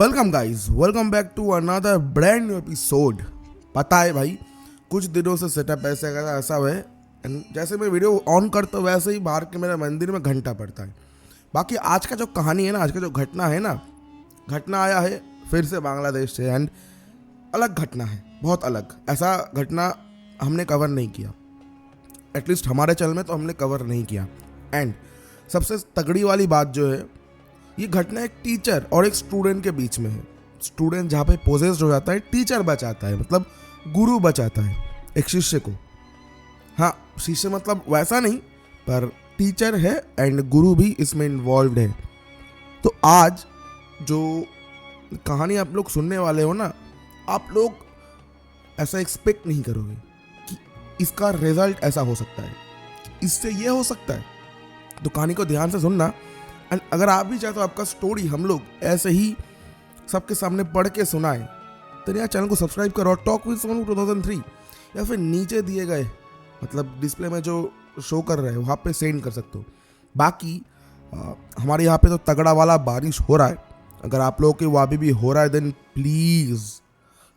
Welcome guys, welcome back to another brand new episode. पता है भाई, कुछ दिनों से सेटअप ऐसा है जैसे मैं वीडियो ऑन करता हूँ वैसे ही बाहर के मेरे मंदिर में घंटा पड़ता है। बाकी आज का जो कहानी है ना, आज का जो घटना है ना, घटना आया है फिर से बांग्लादेश से एंड अलग घटना है, बहुत अलग। ऐसा घटना हमने कवर नहीं किया, एटलीस्ट हमारे चैनल में तो हमने कवर नहीं किया। एंड सबसे तगड़ी वाली बात जो है, ये घटना एक टीचर और एक स्टूडेंट के बीच में है। स्टूडेंट जहाँ पे पोजेस्ड हो जाता है, टीचर बचाता है, मतलब गुरु बचाता है एक शिष्य को। हाँ, शिष्य मतलब वैसा नहीं, पर टीचर है एंड गुरु भी इसमें इन्वॉल्व है। तो आज जो कहानी आप लोग सुनने वाले हो ना, आप लोग ऐसा एक्सपेक्ट नहीं करोगे कि इसका रिजल्ट ऐसा हो सकता है, इससे ये हो सकता है। तो कहानी को ध्यान से सुनना। एंड अगर आप भी चाहते हो आपका स्टोरी हम लोग ऐसे ही सबके सामने पढ़ के सुनाए, तो यार चैनल को सब्सक्राइब करो और टॉक विद सोनू 2003 या फिर नीचे दिए गए मतलब डिस्प्ले में जो शो कर रहे हैं वहाँ पे सेंड कर सकते हो। बाकी हमारे यहाँ पे तो तगड़ा वाला बारिश हो रहा है। अगर आप लोगों के वहाँ भी हो रहा है then please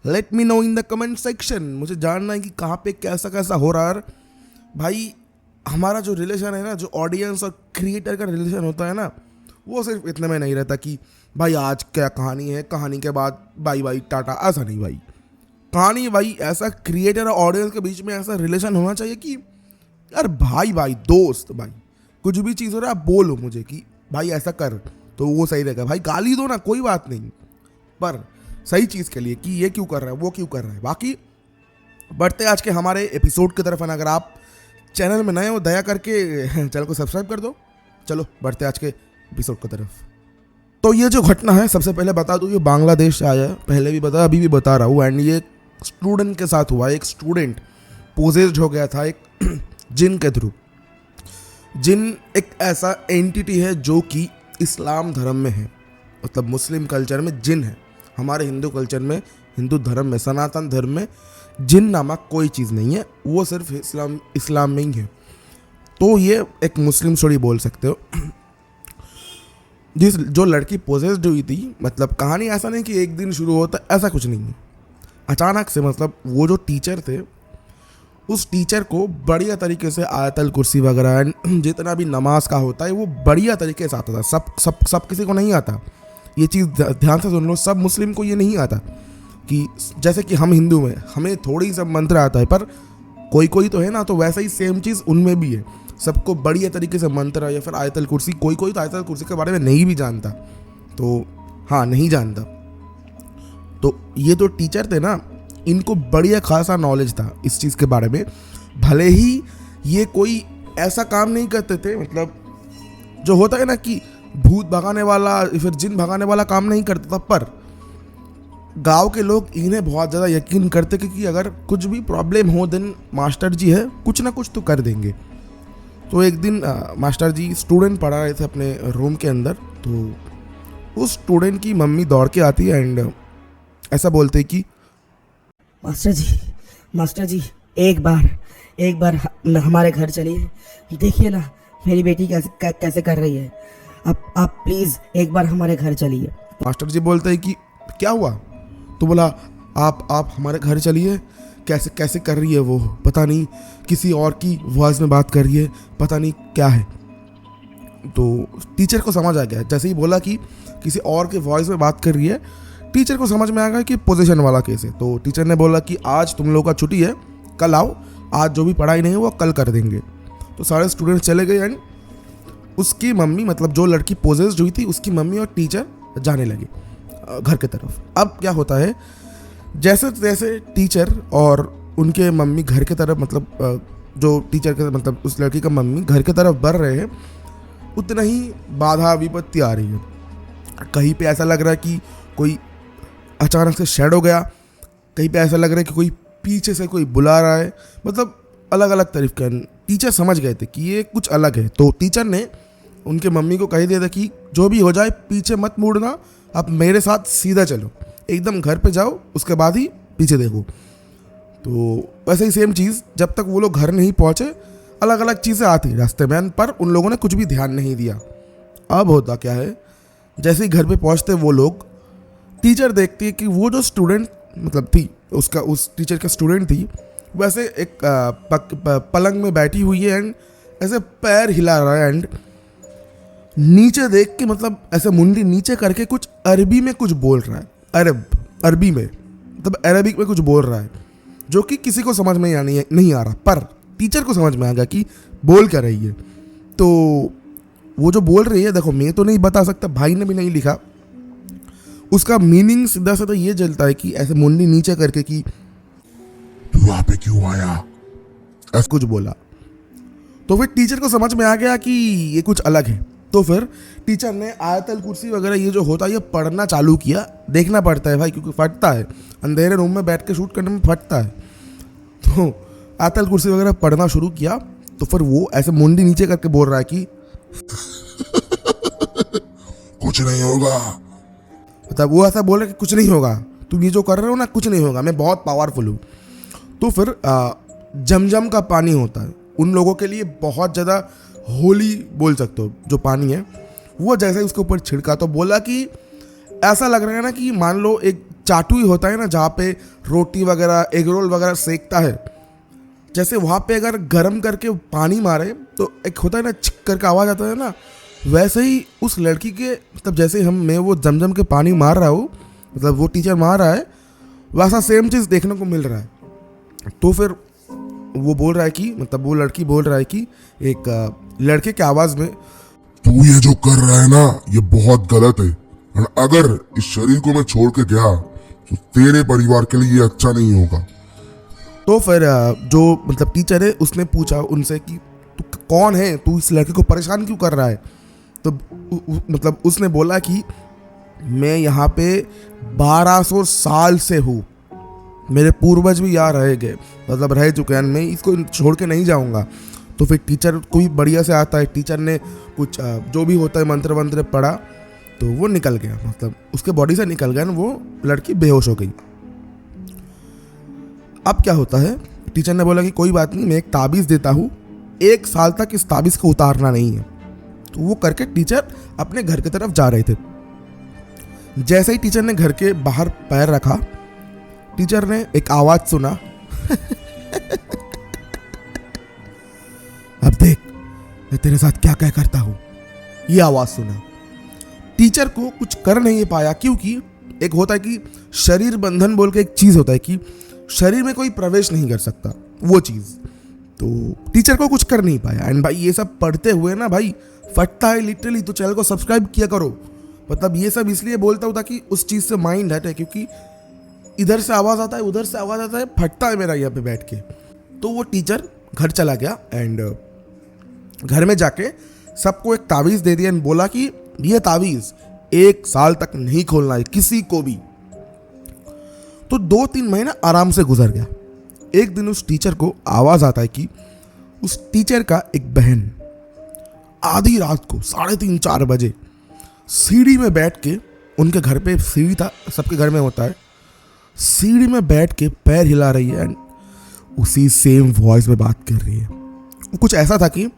let me know in the comment section. मुझे जानना है कि कहाँ पे कैसा कैसा हो रहा है भाई। हमारा जो रिलेशन है ना, जो ऑडियंस और क्रिएटर का रिलेशन होता है ना, वो सिर्फ इतने में नहीं रहता कि भाई आज क्या कहानी है, कहानी के बाद बाई बाई टाटा, ऐसा नहीं भाई। कहानी भाई ऐसा क्रिएटर और ऑडियंस के बीच में ऐसा रिलेशन होना चाहिए कि यार भाई भाई दोस्त भाई, कुछ भी चीज़ हो रहा है बोलो मुझे कि भाई ऐसा कर, तो वो सही रहेगा। भाई गाली दो ना, कोई बात नहीं, पर सही चीज़ के लिए कि ये क्यों कर रहा है, वो क्यों कर रहा है। बाकी बढ़ते आज के हमारे एपिसोड की तरफ है ना। अगर आप चैनल में नए हो दया करके चैनल को सब्सक्राइब कर दो। चलो बढ़ते आज के एपिसोड की तरफ। तो ये जो घटना है, सबसे पहले बता दूँ, ये बांग्लादेश से आया है, पहले भी बताया अभी भी बता रहा हूँ। एंड ये स्टूडेंट के साथ हुआ। एक स्टूडेंट पोजेस्ड हो गया था एक जिन के थ्रू। जिन एक ऐसा एंटिटी है जो कि इस्लाम धर्म में है, मतलब मुस्लिम कल्चर में जिन है। हमारे हिंदू कल्चर में, हिंदू धर्म में, सनातन धर्म में जिन नामक कोई चीज़ नहीं है, वो सिर्फ इस्लाम में ही है। तो ये एक मुस्लिम स्टोरी बोल सकते हो। जो लड़की पोजेस्ड हुई थी, मतलब कहानी ऐसा नहीं कि एक दिन शुरू होता, ऐसा कुछ नहीं है। अचानक से मतलब वो जो टीचर थे, उस टीचर को बढ़िया तरीके से आयतल कुर्सी वगैरह जितना भी नमाज का होता है वो बढ़िया तरीके से आता था। सब किसी को नहीं आता। ये चीज़ ध्यान से सुन लो, सब मुस्लिम को ये नहीं आता कि जैसे कि हम हिंदू में हमें थोड़ी सब मंत्र आता है, पर कोई कोई तो है ना, तो वैसा ही सेम चीज़ उनमें भी है। सबको बढ़िया तरीके से मंत्र या फिर आयतल कुर्सी, कोई कोई तो आयतल कुर्सी के बारे में नहीं भी जानता, तो हाँ नहीं जानता। तो ये जो टीचर थे ना, इनको बढ़िया खासा नॉलेज था इस चीज़ के बारे में। भले ही ये कोई ऐसा काम नहीं करते थे, मतलब जो होता है ना कि भूत भगाने वाला या फिर जिन भगाने वाला काम नहीं करता था, पर गांव के लोग इन्हें बहुत ज़्यादा यकीन करते कि अगर कुछ भी प्रॉब्लम हो देन मास्टर जी है, कुछ ना कुछ तो कर देंगे। तो एक दिन मास्टर जी स्टूडेंट पढ़ा रहे थे अपने रूम के अंदर, तो उस स्टूडेंट की मम्मी दौड़ के आती है एंड ऐसा बोलते कि मास्टर जी एक बार हमारे घर चलिए, देखिए ना मेरी बेटी कैसे कर रही है। आप प्लीज़ एक बार हमारे घर चलिए। मास्टर जी बोलते हैं कि क्या हुआ? तो बोला आप हमारे घर चलिए। कैसे कर रही है वो, पता नहीं किसी और की वॉइस में बात कर रही है, पता नहीं क्या है। तो टीचर को समझ आ गया, जैसे ही बोला कि किसी और के वॉइस में बात कर रही है, टीचर को समझ में आ गया कि पोजीशन वाला केस है। तो टीचर ने बोला कि आज तुम लोगों का छुट्टी है, कल आओ, आज जो भी पढ़ाई नहीं है वो कल कर देंगे। तो सारे स्टूडेंट चले गए एंड उसकी मम्मी, मतलब जो लड़की पोजेस्ड हुई थी, उसकी मम्मी और टीचर जाने लगे घर के तरफ। अब क्या होता है, जैसे जैसे टीचर और उनके मम्मी घर के तरफ, मतलब जो टीचर के मतलब उस लड़की का मम्मी घर के तरफ बढ़ रहे हैं, उतना ही बाधा विपत्ति आ रही है। कहीं पे ऐसा लग रहा है कि कोई अचानक से शेडो गया, कहीं पे ऐसा लग रहा है कि कोई पीछे से कोई बुला रहा है, मतलब अलग अलग तरीके का। टीचर समझ गए थे कि ये कुछ अलग है, तो टीचर ने उनके मम्मी को कह दिया था कि जो भी हो जाए पीछे मत मुड़ना, आप मेरे साथ सीधा चलो, एकदम घर पे जाओ, उसके बाद ही पीछे देखो। तो वैसे ही सेम चीज़, जब तक वो लोग घर नहीं पहुँचे अलग अलग चीज़ें आती रास्ते में, पर उन लोगों ने कुछ भी ध्यान नहीं दिया। अब होता क्या है, जैसे ही घर पे पहुँचते वो लोग, टीचर देखती है कि वो जो स्टूडेंट मतलब थी उसका उस टीचर का स्टूडेंट थी वैसे एक पलंग में बैठी हुई है एंड ऐसे पैर हिला रहा है एंड नीचे देख के मतलब ऐसे मुंडी नीचे करके कुछ अरबी में कुछ बोल रहा है, अरबी में मतलब अरबिक में कुछ बोल रहा है जो कि किसी को समझ में नहीं आ रहा, पर टीचर को समझ में आ गया कि बोल क्या रही है। तो वो जो बोल रही है, देखो मैं तो नहीं बता सकता, भाई ने भी नहीं लिखा, उसका मीनिंग सीधा सीधा ये चलता है कि ऐसे मुंडी नीचे करके कि तू यहाँ पे क्यों आया? ऐसा कुछ बोला। तो फिर टीचर को समझ में आ गया कि ये कुछ अलग है। तो फिर टीचर ने आयतल कुर्सी वगैरह ये जो होता है ये पढ़ना चालू किया। देखना पड़ता है भाई क्योंकि फटता है, अंधेरे रूम में बैठ के शूट करने में फटता है। तो आयतल कुर्सी वगैरह पढ़ना शुरू किया। तो फिर वो ऐसे मुंडी नीचे करके बोल रहा है कि कुछ नहीं होगा। मतलब वो ऐसा बोल रहा है कि कुछ नहीं होगा, तुम ये जो कर रहे हो ना कुछ नहीं होगा, मैं बहुत पावरफुल हूँ। तो फिर जमजम का पानी होता है उन लोगों के लिए बहुत ज़्यादा होली बोल सकते हो, जो पानी है वो जैसे ही उसके ऊपर छिड़का तो बोला कि ऐसा लग रहा है ना कि मान लो एक चाटुई होता है ना जहाँ पे रोटी वगैरह एग रोल वगैरह सेकता है, जैसे वहाँ पे अगर गर्म करके पानी मारे तो एक होता है ना छिक करके आवाज़ आता है ना, वैसे ही उस लड़की के मतलब जैसे मैं वो जमजम के पानी मार रहा हूँ, मतलब वो टीचर मार रहा है, वैसा सेम चीज़ देखने को मिल रहा है। तो फिर वो बोल रहा है कि मतलब वो लड़की बोल रहा है कि एक लड़के की आवाज़ में, तू ये जो कर रहा है ना ये बहुत गलत है, और अगर इस शरीर को मैं छोड़ के गया तो तेरे परिवार के लिए ये अच्छा नहीं होगा। तो फिर जो मतलब टीचर है उसने पूछा उनसे कि तू कौन है, तू इस लड़के को परेशान क्यों कर रहा है। तो मतलब उसने बोला कि मैं यहाँ पे 1200 साल से हूँ, मेरे पूर्वज भी यहाँ रह गए, मतलब रह चुके हैं, मैं इसको छोड़ के नहीं जाऊँगा। तो फिर टीचर को भी बढ़िया से आता है, टीचर ने कुछ जो भी होता है मंत्र वंत्र पढ़ा तो वो निकल गया, मतलब उसके बॉडी से निकल गया ना, वो लड़की बेहोश हो गई। अब क्या होता है, टीचर ने बोला कि कोई बात नहीं, मैं एक ताबीज़ देता हूँ, 1 साल तक इस ताबीज़ को उतारना नहीं है। तो वो करके टीचर अपने घर की तरफ जा रहे थे। जैसे ही टीचर ने घर के बाहर पैर रखा, टीचर ने एक आवाज सुना अब देख मैं तेरे साथ क्या क्या करता हूं। ये आवाज सुना। टीचर को कुछ कर नहीं पाया क्योंकि एक होता है कि शरीर बंधन बोल के एक चीज होता है कि शरीर में कोई प्रवेश नहीं कर सकता, वो चीज। तो टीचर को कुछ कर नहीं पाया। एंड भाई ये सब पढ़ते हुए ना भाई फटता है लिटरली। तो चैनल को सब्सक्राइब किया करो। मतलब ये सब इसलिए बोलता हूँ ताकि उस चीज से माइंड हटे, क्योंकि इधर से आवाज़ आता है उधर से आवाज़ आता है, फटता है मेरा यहाँ पे बैठ के। तो वो टीचर घर चला गया एंड घर में जाके सबको एक तावीज़ दे दिया एंड बोला कि ये तावीज़ 1 साल तक नहीं खोलना है किसी को भी। तो 2-3 महीना आराम से गुजर गया। एक दिन उस टीचर को आवाज़ आता है कि उस टीचर का एक बहन आधी रात को 3:30-4 बजे सीढ़ी में बैठ के, उनके घर पे सीढ़ी था, सबके घर में होता है, सीढ़ी में बैठ के पैर हिला रही है एंड उसी सेम वॉइस में बात कर रही है। कुछ ऐसा था कि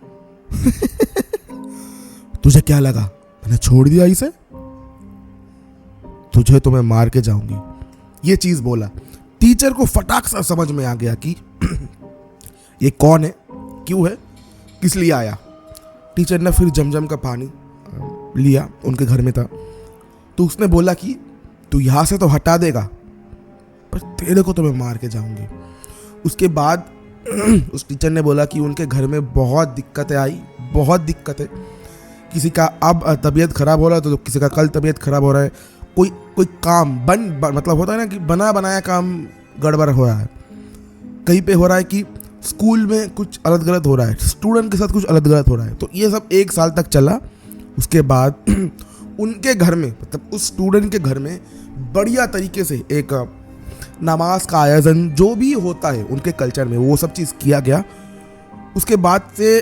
तुझे क्या लगा मैंने छोड़ दिया इसे, तुझे तो मैं मार के जाऊंगी, ये चीज बोला। टीचर को फटाक सा समझ में आ गया कि ये कौन है, क्यों है, किस लिए आया। टीचर ने फिर जमजम का पानी लिया, उनके घर में था। तो उसने बोला कि तू यहां से तो हटा देगा पर तेरे को तो मैं मार के जाऊंगी। उसके बाद उस टीचर ने बोला कि उनके घर में बहुत दिक्कतें आई, बहुत दिक्कतें। किसी का अब तबीयत खराब हो रहा है तो किसी का कल तबीयत खराब हो रहा है, कोई काम मतलब होता है ना कि बना बनाया काम गड़बड़ हो रहा है, कहीं पे हो रहा है कि स्कूल में कुछ अलग गलत हो रहा है, स्टूडेंट के साथ कुछ अलग गलत हो रहा है। तो ये सब 1 साल तक चला। उसके बाद उनके घर में, मतलब उस स्टूडेंट के घर में बढ़िया तरीके से एक नमाज का आयोजन जो भी होता है उनके कल्चर में, वो सब चीज़ किया गया। उसके बाद से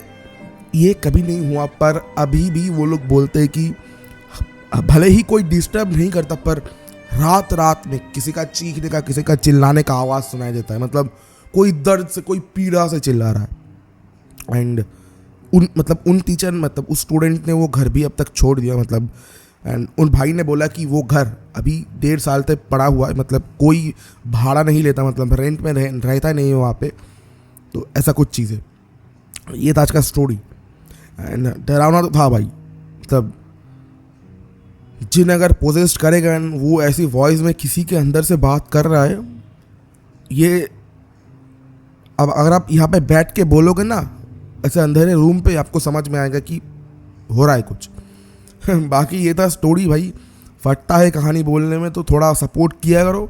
ये कभी नहीं हुआ, पर अभी भी वो लोग बोलते हैं कि भले ही कोई डिस्टर्ब नहीं करता पर रात रात में किसी का चीखने का, किसी का चिल्लाने का आवाज़ सुनाई देता है। मतलब कोई दर्द से, कोई पीड़ा से चिल्ला रहा है। एंड उन टीचर, मतलब उस स्टूडेंट ने वो घर भी अब तक छोड़ दिया। मतलब एंड उन भाई ने बोला कि वो घर अभी 1.5 साल तक पड़ा हुआ है, मतलब कोई भाड़ा नहीं लेता, मतलब रेंट में रहता नहीं है वहाँ पे। तो ऐसा कुछ चीज़ है। ये था आज का स्टोरी। एंड डरावना तो था भाई, मतलब जिन अगर पोजेस्ट करेगा एंड वो ऐसी वॉइस में किसी के अंदर से बात कर रहा है, ये अब अगर आप यहाँ पे बैठ के बोलोगे ना ऐसे अंधेरे रूम पे, आपको समझ में आएगा कि हो रहा है कुछ। बाकी ये था स्टोरी भाई, फटता है कहानी बोलने में, तो थोड़ा सपोर्ट किया करो।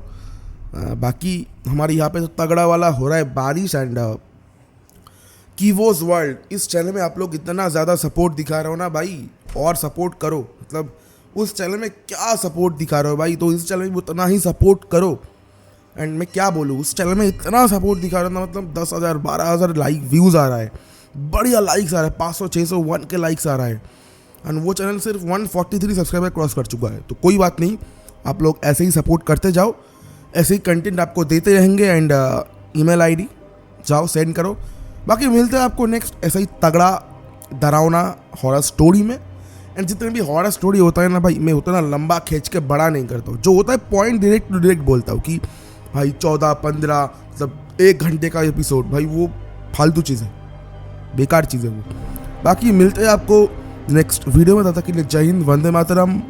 बाकी हमारे यहाँ पे तो तगड़ा वाला हो रहा है बारिश। एंड कीवोज वर्ल्ड, इस चैनल में आप लोग इतना ज़्यादा सपोर्ट दिखा रहे हो ना भाई, और सपोर्ट करो। मतलब उस चैनल में क्या सपोर्ट दिखा रहे हो भाई, तो इस चैनल में उतना ही सपोर्ट करो। एंड मैं क्या बोलूँ, उस चैनल में इतना सपोर्ट दिखा रहा था, मतलब 10,000 12,000 लाइक व्यूज़ आ रहा है, बढ़िया लाइक्स आ रहा है, 500 600 1 के लाइक्स आ रहा है। एंड वो चैनल सिर्फ 143 सब्सक्राइबर क्रॉस कर चुका है। तो कोई बात नहीं, आप लोग ऐसे ही सपोर्ट करते जाओ, ऐसे ही कंटेंट आपको देते रहेंगे। एंड ईमेल आईडी जाओ सेंड करो। बाकी मिलते हैं आपको नेक्स्ट ऐसा ही तगड़ा डरावना हॉरर स्टोरी में। एंड जितने भी हॉरर स्टोरी होता है ना भाई, मैं उतना लंबा खींच के बड़ा नहीं करता हूँ। जो होता है पॉइंट डायरेक्ट टू डायरेक्ट बोलता हूँ कि भाई 14-15 मतलब 1 घंटे का एपिसोड, भाई वो फालतू चीज़ है, बेकार चीज़ है वो। बाकी मिलते हैं आपको नेक्स्ट वीडियो में। तब तक के लिए जय हिंद, वंदे मातरम।